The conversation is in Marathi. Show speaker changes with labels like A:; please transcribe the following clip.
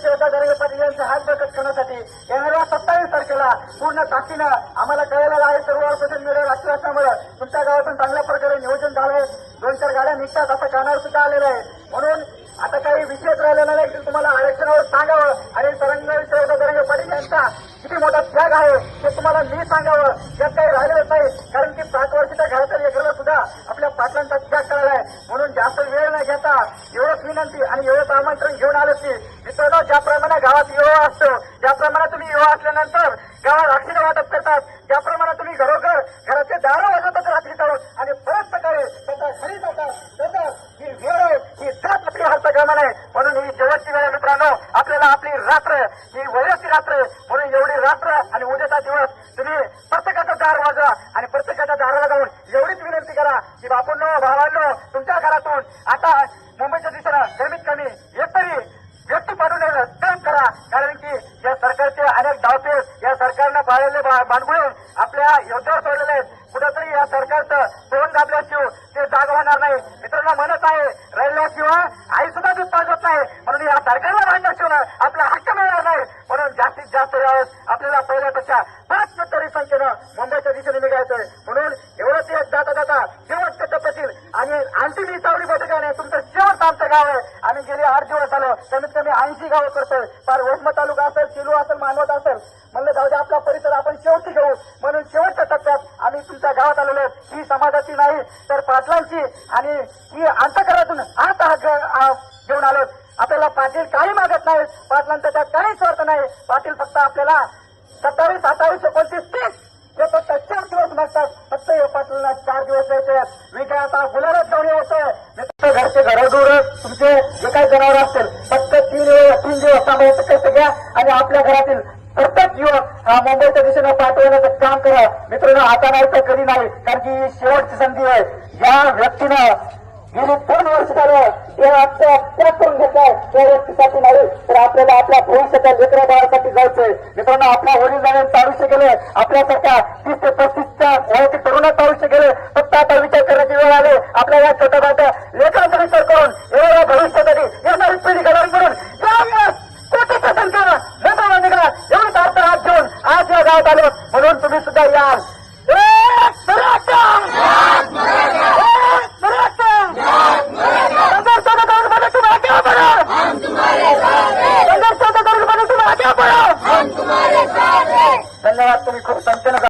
A: शिवदा दरगे पाटील यांचे हात बळकट करण्यासाठी येणाऱ्या 27 तारखेला पूर्ण ताकदीनं आम्हाला कळलेलं आहे. सर्व सोशल मीडियावर आश्वासनामुळे तुमच्या गावातून चांगल्या प्रकारे नियोजन झालंय. 2-4 गाड्या निघतात असं कानावर सुद्धा आलेलं आहे. म्हणून आता काही विषयच राहिलेला नाही की तुम्हाला आरक्षणावर सांगावं आणि शिवदा दरगे पाटील यांचा किती मोठा त्याग आहे ते तुम्हाला मी सांगावं. यात काही राहिलेलंच नाही. कारण की 5 वर्षाच्या घरातील लेकराला सुद्धा आपल्या पाटलांचा त्याग करायला आहे. म्हणून जास्त वेळ न घेता एवढंच विनंती आणि एवढंच आमंत्रण घेऊन आलं की मित्रांनो, ज्याप्रमाणे गावात युवा असतो, ज्याप्रमाणे तुम्ही युवा असल्यानंतर गावात अक्षर वाटप करतात, ज्याप्रमाणे तुम्ही घरोघर घराचे दारं वाजवतात रात्री जाऊन आणि परत सकाळी त्याचा घरी जातात, तसं ही वेळ ही जात आपली हरता कामा नाही. म्हणून ही शेवटची वेळ मित्रांनो, आपल्याला आपली रात्र ही वयाची रात्र, म्हणून एवढी रात्र आणि उद्याचा दिवस तुम्ही प्रत्येकाचं दार वाजवा आणि प्रत्येकाच्या दाराला जाऊन एवढीच विनंती करा की बापूंनो, भावांनो, तुमच्या घरातून आता मुंबईच्या दिशेनं कमीत कमी एक तरी व्यक्ती पाठवून काम करा. कारण की या सरकारचे अनेक डावपेच या सरकारनं पाळलेले बांधगुळे आपल्या योद्ध्यावर सोडलेले आहेत. कुठंतरी या सरकारचं तोंड दाबल्याशिवाय ते जागा होणार नाही. मित्रांनो, म्हणत आहे राहिल्याशिवाय आई सुद्धा दूध पाजत नाही. म्हणून या सरकारला भांडल्याशिवाय आपला हक्क मिळणार नाही. म्हणून जास्तीत जास्त वेळेस आपल्याला पहिल्यापेक्षा 5 तरी संख्येनं मुंबईच्या दिशेने निघायचंय. म्हणून एवढंच एक जाता जाता शेवटच्या टप्प्यातील आणि अंतिम ही सावली बैठकाने तुमचं शेवट आमचं गाव आहे. आम्ही गेले 8 दिवस आलो, कमीत कमी 80 गावं करतोय. फार वसमत तालुका असेल, सेलू असेल, मानवत असेल, म्हणलं जाऊ दे आपला परिसर आपण शेवटी घेऊ. म्हणून शेवटच्या टप्प्यात आम्ही तुमच्या गावात आलेलो आहे. ही समाजाची नाही तर पाटलांची आणि ही अंतकरातून आता घेऊन आलो. आपल्याला पाटील काही मागत नाही, पाटलांचा त्यात काहीच अर्थ नाही. पाटील फक्त आपल्याला 27, 28, 29, 30 हे फक्त 4 दिवस मागतात. फक्त हे पाटलांना 4 दिवस द्यायचे. मी काय आता गुलाबात जाऊन यायचं घरचे घरादूर तुमचे जे काही जनावर असतील फक्त 3 दिवस सांभाळायचं सगळ्या आणि आपल्या घरातील प्रत्येक युवक हा मुंबईच्या दिशेनं पाठवण्याचं काम करा. मित्रांनो, आता नाही तर कधी नाही. कारण की ही शेवटची संधी आहे. ज्या व्यक्तीनं गेली 2 वर्ष झालं हे आजचा त्याग करून घेतलाय त्या व्यक्तीसाठी नाही तर आपल्याला आपल्या भविष्याच्या लेकरा बाळासाठी जायचंय. मित्रांनो, आपल्या वडिलांचं आयुष्य गेले, आपल्यासारख्या 30 ते 35च्या वयातील तरुणाचं आयुष्य गेले. फक्त आता विचार करण्याची वेळ आली. आपल्या या छोट्या छोट्या लेकरांचा विचार करून एवढ्या भविष्यासाठी येणारी पिढी